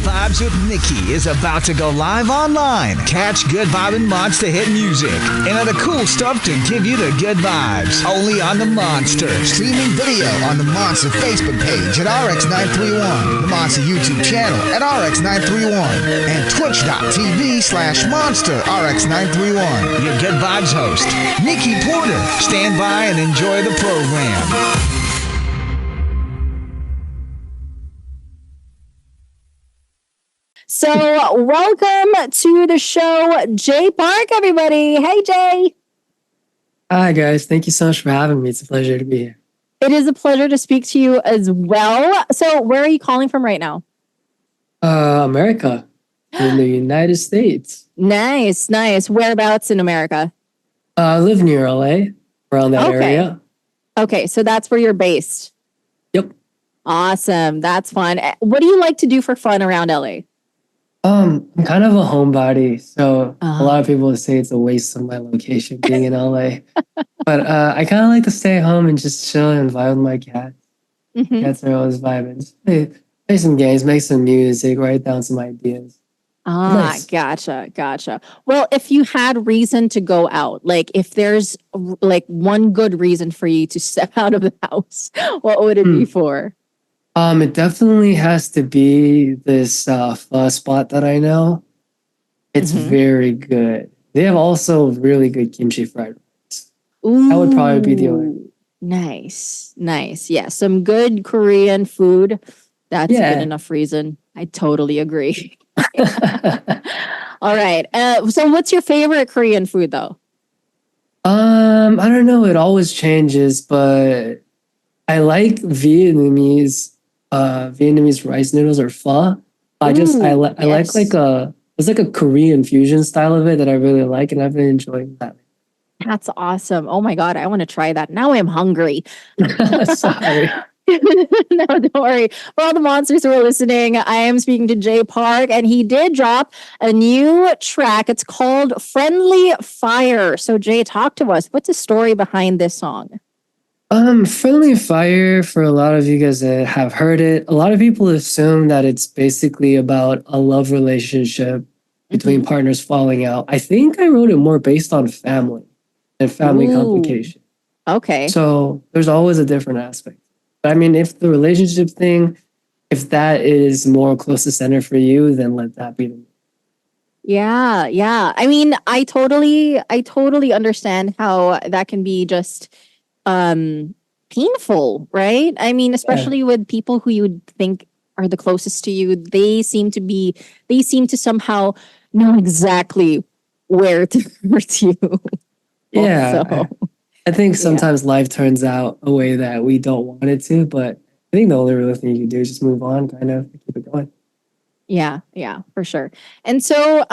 Vibes with Nikki is about to go live online. Catch good vibin' Monster hit music and other cool stuff to give you the good vibes. Only on the Monster. Streaming video on the Monster Facebook page at RX931, the Monster YouTube channel at RX931, and twitch.tv/Monster RX931. Your good vibes host, Nikki Porter. Stand by and enjoy the program. So, welcome to the show, Jay Park, everybody. Hey, Jay. Hi, guys. Thank you so much for having me. It's a pleasure to be here. It is a pleasure to speak to you as well. So, where are you calling from right now? America, in the United States. Nice, nice. Whereabouts in America? I live near LA, around that area. Okay, so that's where you're based. Yep. Awesome. That's fun. What do you like to do for fun around LA? I'm kind of a homebody, so a lot of people say it's a waste of my location being in LA. But I kind of like to stay home and just chill and vibe with my cats. Cats are always vibing. Play some games, make some music, write down some ideas. Nice. Gotcha. Well, if you had reason to go out, like if there's like one good reason for you to step out of the house, what would it be for? It definitely has to be this pho spot that I know. It's very good. They have also really good kimchi fried rice. That would probably be the only. Nice. Yeah, some good Korean food. That's a good enough reason. I totally agree. All right. So what's your favorite Korean food though? I don't know. It always changes, but I like Vietnamese rice noodles or pho. I like it's like a Korean fusion style of it that I really like, and I've been enjoying that. That's awesome. Oh my God, I want to try that. Now I'm hungry. Sorry. No, don't worry. For all the monsters who are listening, I am speaking to Jay Park, and he did drop a new track. It's called Friendly Fire. So Jay, talk to us. What's the story behind this song? Friendly Fire, for a lot of you guys that have heard it, a lot of people assume that it's basically about a love relationship between partners falling out. I think I wrote it more based on family and family complication. Okay. So there's always a different aspect. But I mean, if the relationship thing, if that is more close to center for you, then let that be the. Yeah. I mean, I totally understand how that can be just painful, right? I mean, especially with people who you would think are the closest to you. They seem to somehow know exactly where to hurt you. Yeah. Also. I think sometimes life turns out a way that we don't want it to, but I think the only real thing you can do is just move on, kind of keep it going. Yeah, for sure. And so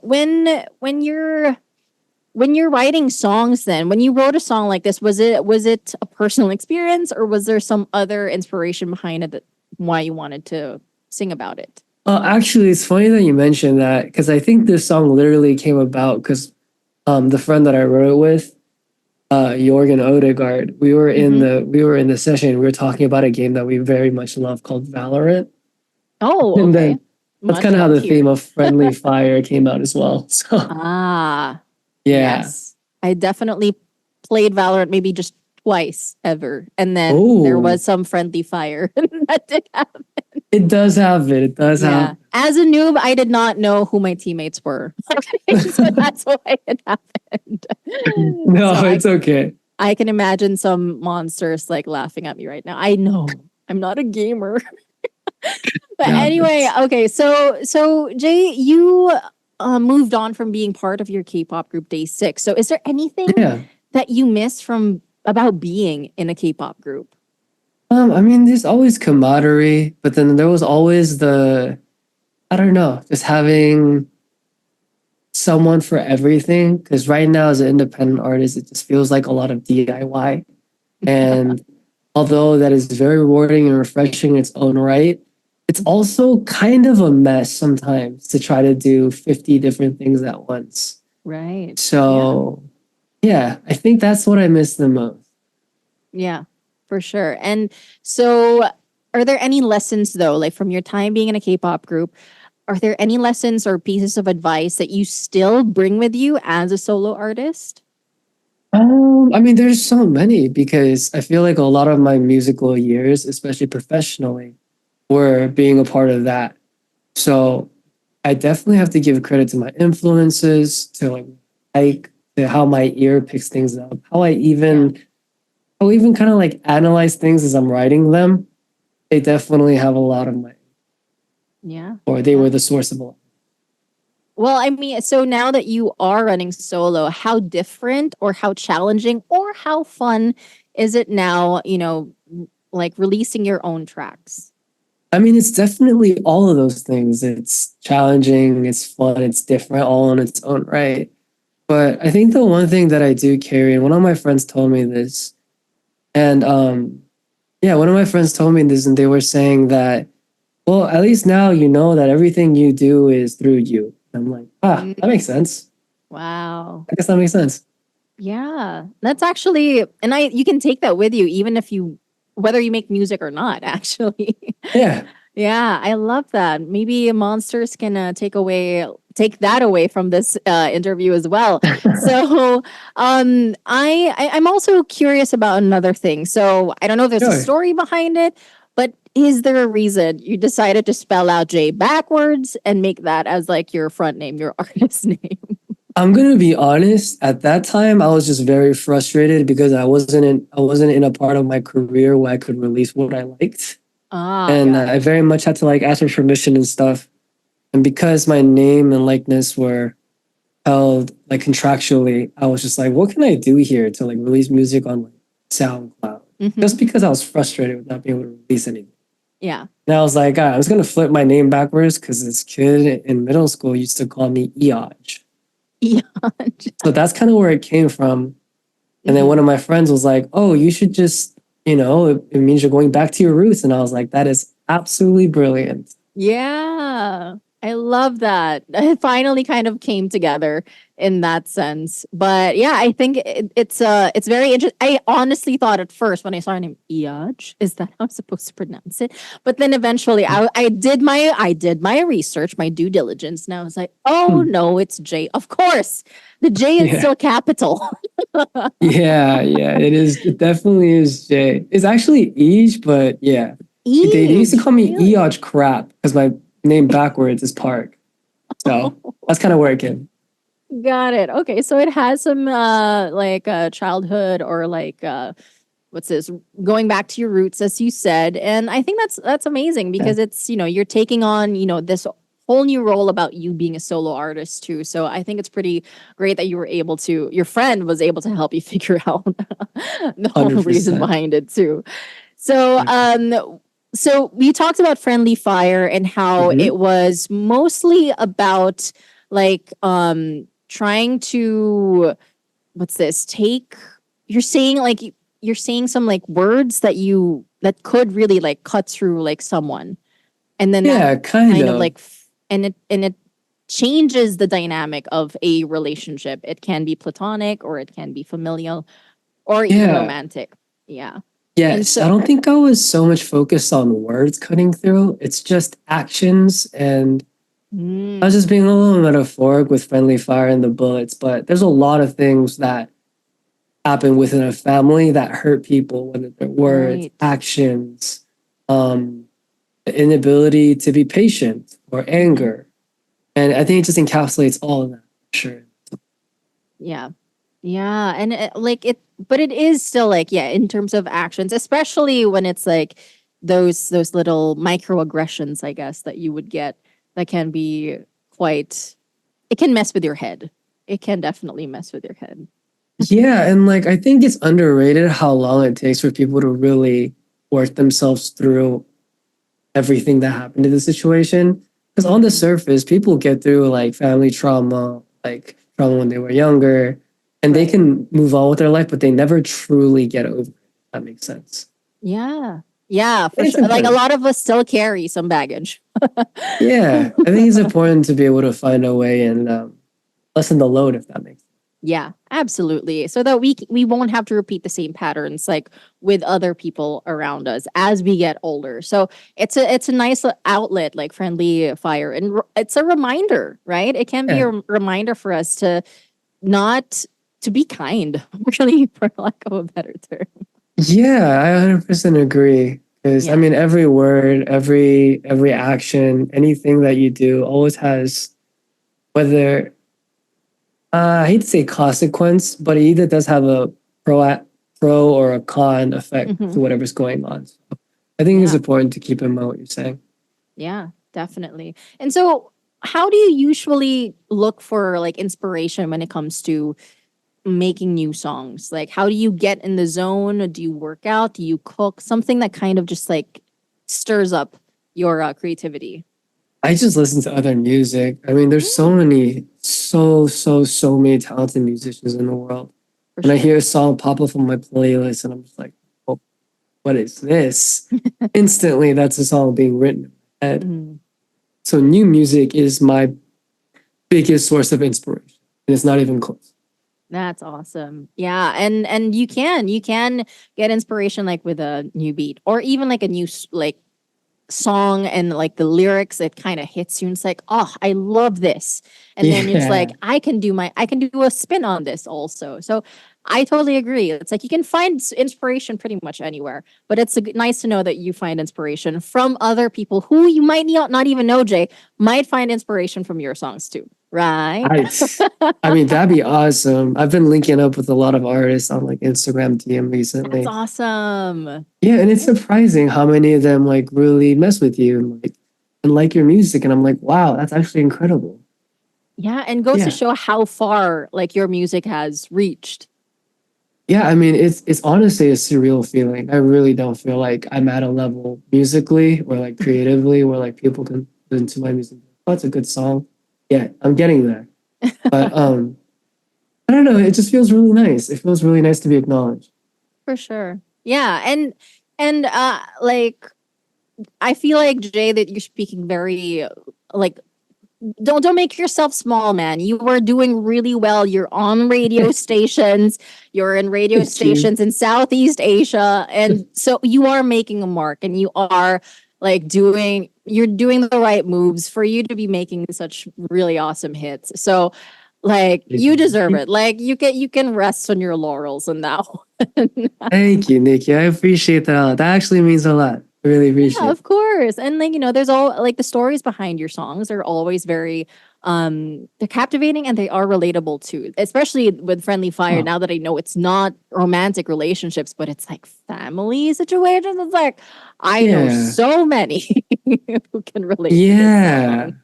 when you're writing songs, then when you wrote a song like this, was it a personal experience, or was there some other inspiration behind it, why you wanted to sing about it? Actually, it's funny that you mentioned that, because I think this song literally came about because the friend that I wrote it with, Jorgen Odegaard, we were in the session. We were talking about a game that we very much love called Valorant. Oh, okay. And then that's kind of how the theme of Friendly Fire came out as well. So yes, I definitely played Valorant maybe just twice ever, and then there was some friendly fire that did happen. It does have it. It does have. As a noob, I did not know who my teammates were. Okay, so that's why it happened. No, so it's okay. I can imagine some monsters like laughing at me right now. I know I'm not a gamer. But anyway, okay. So Jay, you moved on from being part of your K-pop group Day 6. So is there anything that you miss about being in a K-pop group? I mean, there's always camaraderie, but then there was always just having someone for everything. Because right now, as an independent artist, it just feels like a lot of DIY. And although that is very rewarding and refreshing in its own right, it's also kind of a mess sometimes to try to do 50 different things at once. Right. So, I think that's what I miss the most. Yeah, for sure. And so are there any lessons though, like from your time being in a K-pop group? Are there any lessons or pieces of advice that you still bring with you as a solo artist? I mean, there's so many because I feel like a lot of my musical years, especially professionally, were being a part of that. So I definitely have to give credit to my influences, to like to how my ear picks things up, how I even kind of like analyze things as I'm writing them. They definitely have a lot of my, Yeah. or they were the source of a lot. Well, I mean, so now that you are running solo, how different or how challenging or how fun is it now, like releasing your own tracks? I mean, it's definitely all of those things. It's challenging, it's fun, it's different, all in its own right. But I think the one thing that I do carry, and one of my friends told me this, and yeah, one of my friends told me this, and they were saying that, well, at least now you know that everything you do is through you. I'm like, that makes sense. Wow. I guess that makes sense. Yeah. That's actually, and you can take that with you even if whether you make music or not, actually. Yeah. Yeah, I love that. Maybe monsters can take that away from this interview as well. So, I'm also curious about another thing. So I don't know if there's a Sure. story behind it, but is there a reason you decided to spell out J backwards and make that as like your front name, your artist name? I'm gonna be honest. At that time, I was just very frustrated because I wasn't in a part of my career where I could release what I liked. And Got I it. very much had to like ask for permission and stuff. And because my name and likeness were held like contractually, I was just like, what can I do here to like release music on like SoundCloud? Mhm. Just because I was frustrated with not being able to release anything. Yeah. And I was like, I was gonna flip my name backwards because this kid in middle school used to call me eaJ. Yeah. So that's kind of where it came from. And then one of my friends was like, oh, you should just, it means you're going back to your roots. And I was like, that is absolutely brilliant. Yeah, I love that. It finally kind of came together in that sense. But yeah, I think it's very interesting. I honestly thought at first when I saw her name eaJ, is that how I'm supposed to pronounce it? But then eventually I did my research, my due diligence, and I was like, oh no, it's J. Of course. The J is still capital. Yeah, it is. It definitely is J. It's actually eaJ, but yeah. They used to call me Really? eaJ crap because my name backwards is Park. So that's kind of where it came. Got it. Okay, so it has some like childhood or like what's this, going back to your roots as you said, and I think that's amazing because it's you're taking on this whole new role about you being a solo artist too. So I think it's pretty great that your friend was able to help you figure out the whole reason 100%. behind it too. So so we talked about Friendly Fire and how it was mostly about like trying to what's this take you're saying some like words that could really like cut through like someone, and then that kind of like and it changes the dynamic of a relationship. It can be platonic or it can be familial or even romantic. Yeah. Yes, I don't think I was so much focused on words cutting through. It's just actions, and I was just being a little metaphoric with Friendly Fire and the bullets, but there's a lot of things that happen within a family that hurt people, whether they're words, actions, the inability to be patient or anger. And I think it just encapsulates all of that, for sure. Yeah. Yeah. And but it is still like, yeah, in terms of actions, especially when it's like those little microaggressions, I guess, that you would get that can be it can mess with your head. It can definitely mess with your head. Yeah. And like, I think it's underrated how long it takes for people to really work themselves through everything that happened to the situation. Because on the surface, people get through like family trauma, like trauma when they were younger, and they can move on with their life, but they never truly get over it. If that makes sense. Yeah. Yeah, for It's sure. Like a important. lot of us still carry some baggage. Yeah, I think it's important to be able to find a way and lessen the load, if that makes sense. Yeah, absolutely. So that we won't have to repeat the same patterns like with other people around us as we get older. So it's a nice outlet like friendly fire, and it's a reminder, right? It can be Yeah. a reminder for us to not to be kind, really, for lack of a better term. Yeah, I 100% agree. Because I Yeah. mean, every word, every action, anything that you do always has, whether I hate to say consequence, but it either does have a pro or a con effect Hmm. to whatever's going on. So I think it's Yeah. important to keep in mind what you're saying. Yeah, definitely. And so, how do you usually look for like inspiration when it comes to making new songs? Like, how do you get in the zone? Do you work out? Do you cook? Something that kind of just like stirs up your creativity. I just listen to other music. I mean, there's so Mm, many, so many talented musicians in the world. for And I sure. hear a song pop up on my playlist, and I'm just like, oh, what is this? Instantly, that's a song being written in my head. Mhm. So new music is my biggest source of inspiration. And it's not even close. That's awesome. Yeah, and you can get inspiration like with a new beat or even like a new like song, and like the lyrics, it kind of hits you and it's like, oh, I love this. And then it's like Yeah. I can do a spin on this also. So I totally agree. It's like you can find inspiration pretty much anywhere, but it's nice to know that you find inspiration from other people who you might not even know, Jay, might find inspiration from your songs too, right? I, I mean, that'd be awesome. I've been linking up with a lot of artists on like Instagram DM That's recently. awesome. Yeah, and it's surprising how many of them like really mess with you and like your music. And I'm like, wow, that's actually incredible. Yeah, and goes to Yeah. show how far like your music has reached. Yeah, I mean, it's honestly a surreal feeling. I really don't feel like I'm at a level musically or like creatively where like people can listen to my music. Oh, that's a good song. Yeah, I'm getting there. But I don't know, it just feels really nice. It feels really nice to be acknowledged. For sure. Yeah, and like I feel like Jay that you're speaking very like don't make yourself small, man. You are doing really well. You're on radio stations. You're in radio Thank you. stations in Southeast Asia, and so you are making a mark, and you are like you're doing the right moves for you to be making such really awesome hits. So like you deserve it. Like you can rest on your laurels and now. Thank you, Nikki. I appreciate that a lot. That actually means a lot. I really Yeah, appreciate it. of course. And like, there's all like the stories behind your songs are always very they're captivating and they are relatable too. Especially with Friendly Fire, Oh, now that I know it's not romantic relationships, but it's like family situations. It's like I know yeah. so many who can relate to this Yeah. song.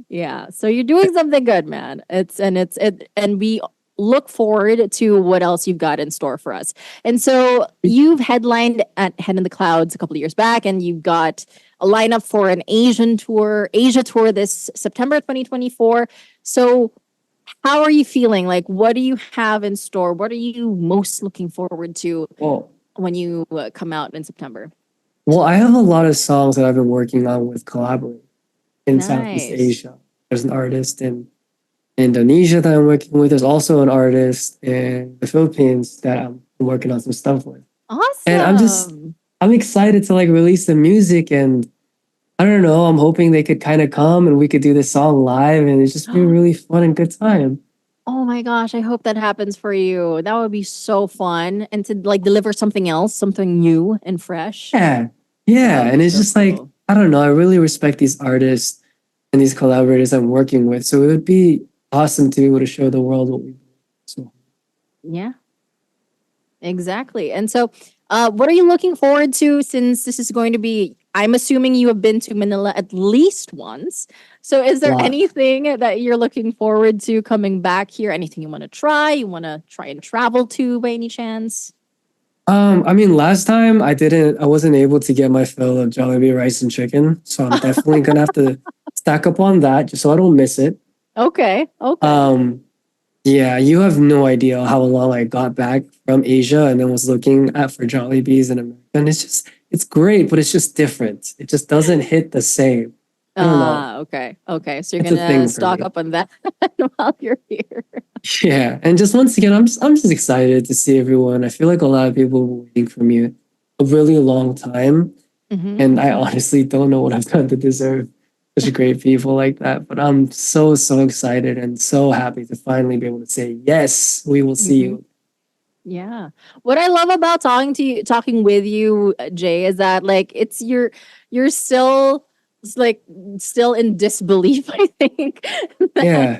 Yeah. So you're doing something good, man. And we look forward to what else you've got in store for us. And so you've headlined at Head in the Clouds a couple of years back, and you've got a lineup for an Asia tour this September 2024. So how are you feeling? Like, what do you have in store? What are you most looking forward to Well, when you come out in September? well, I have a lot of songs that I've been working on with collaborators in Southeast Nice. Asia. There's an artist in Indonesia that I'm working with. There's also an artist in the Philippines that I'm working on some stuff with. And Awesome. I'm excited to like release the music, and I don't know, I'm hoping they could kind of come and we could do this song live and it's just be a really fun and good time. Oh my gosh, I hope that happens for you. That would be so fun. And to like deliver something else, something new and fresh. Yeah. That Yeah. would And be it's so just like, cool. I don't know, I really respect these artists and these collaborators I'm working with. So it would be awesome to be able to show the world what we do. So Yeah, exactly. And so, what are you looking forward to since this is going to be? I'm assuming you have been to Manila at least once. So, is a there lot. anything that you're looking forward to coming back here? Anything you want to try? You want to try and travel to by any chance? I mean, last time I wasn't able to get my fill of Jollibee rice and chicken. So I'm definitely gonna have to stack up on that just so I don't miss it. Okay. Okay. Um, Yeah, you have no idea how long I got back from Asia and then was looking at for Jollibees in America. And it's great, but it's just different. It just doesn't hit the same. I don't know. Okay. Okay. So you're It's a thing gonna for stock me. up on that while you're here. Yeah, and just once again, I'm just excited to see everyone. I feel like a lot of people were waiting for me a really long time, Mm-hmm. and I honestly don't know what I've done to deserve such great people like that. But I'm so excited and so happy to finally be able to say yes. We will see Mm-hmm. you. Yeah. What I love about talking with you, Jay, is that like you're still like still in disbelief, I think, that, Yeah,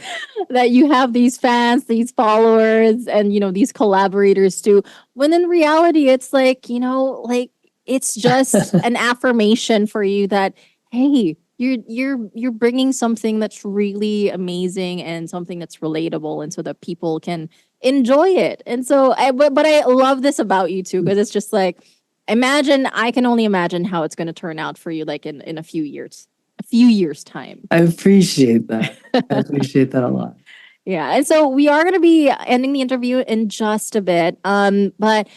that you have these fans, these followers, and these collaborators too. When in reality, it's like, like it's just an affirmation for you that hey, you're bringing something that's really amazing and something that's relatable, and so that people can enjoy it. And so but I love this about you too, because it's just like I can only imagine how it's going to turn out for you, like in a few years time. I appreciate that. I appreciate that a lot. Yeah. And so we are going to be ending the interview in just a bit. But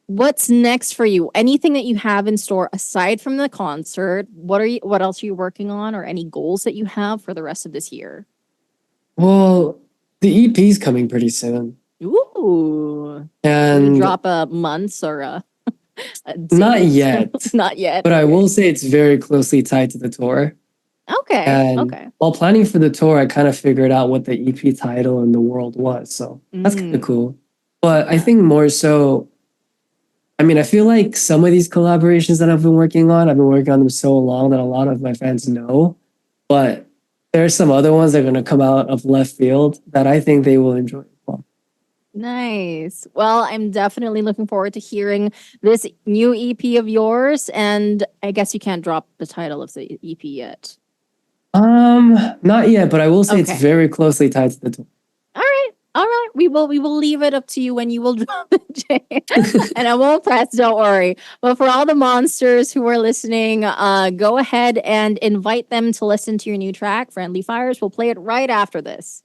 what's next for you? Anything that you have in store aside from the concert? What else are you working on, or any goals that you have for the rest of this year? Well, the EP is coming pretty soon, Ooh. Can you and drop a months or a not date? yet. Not yet. But I Okay. will say it's very closely tied to the tour. Okay. And Okay. while planning for the tour, I kind of figured out what the EP title in the world was. So that's kind of Mm, cool. But I yeah. think more so, I mean, I feel like some of these collaborations that I've been working on, I've been working on them so long that a lot of my fans know. But there are some other ones that are going to come out of left field that I think they will enjoy as well. Nice. Well, I'm definitely looking forward to hearing this new EP of yours. And I guess you can't drop the title of the EP yet. Not yet, but I will say it's Okay. very closely tied to the tour. All right. All right. We will leave it up to you when you will drop it, Jay. And I won't press, don't worry. But for all the monsters who are listening, go ahead and invite them to listen to your new track, Friendly Fires. We'll play it right after this.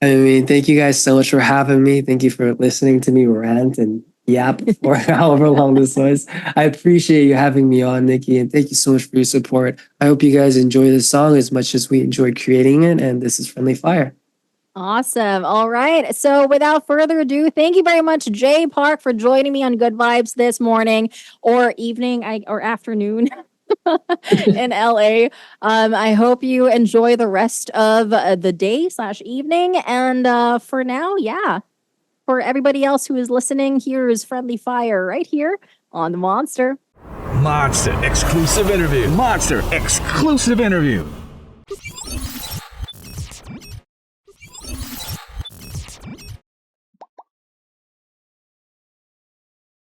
I mean, thank you guys so much for having me. Thank you for listening to me rant and yap for however long this was. I appreciate you having me on, Nikki, and thank you so much for your support. I hope you guys enjoy this song as much as we enjoyed creating it. And this is Friendly Fire. Awesome. All right. So without further ado, thank you very much, Jay Park, for joining me on Good Vibes this morning or evening or afternoon in LA. I hope you enjoy the rest of the day/evening. And for now, yeah. For everybody else who is listening, here is Friendly Fire right here on the Monster. Monster exclusive interview. Monster exclusive interview.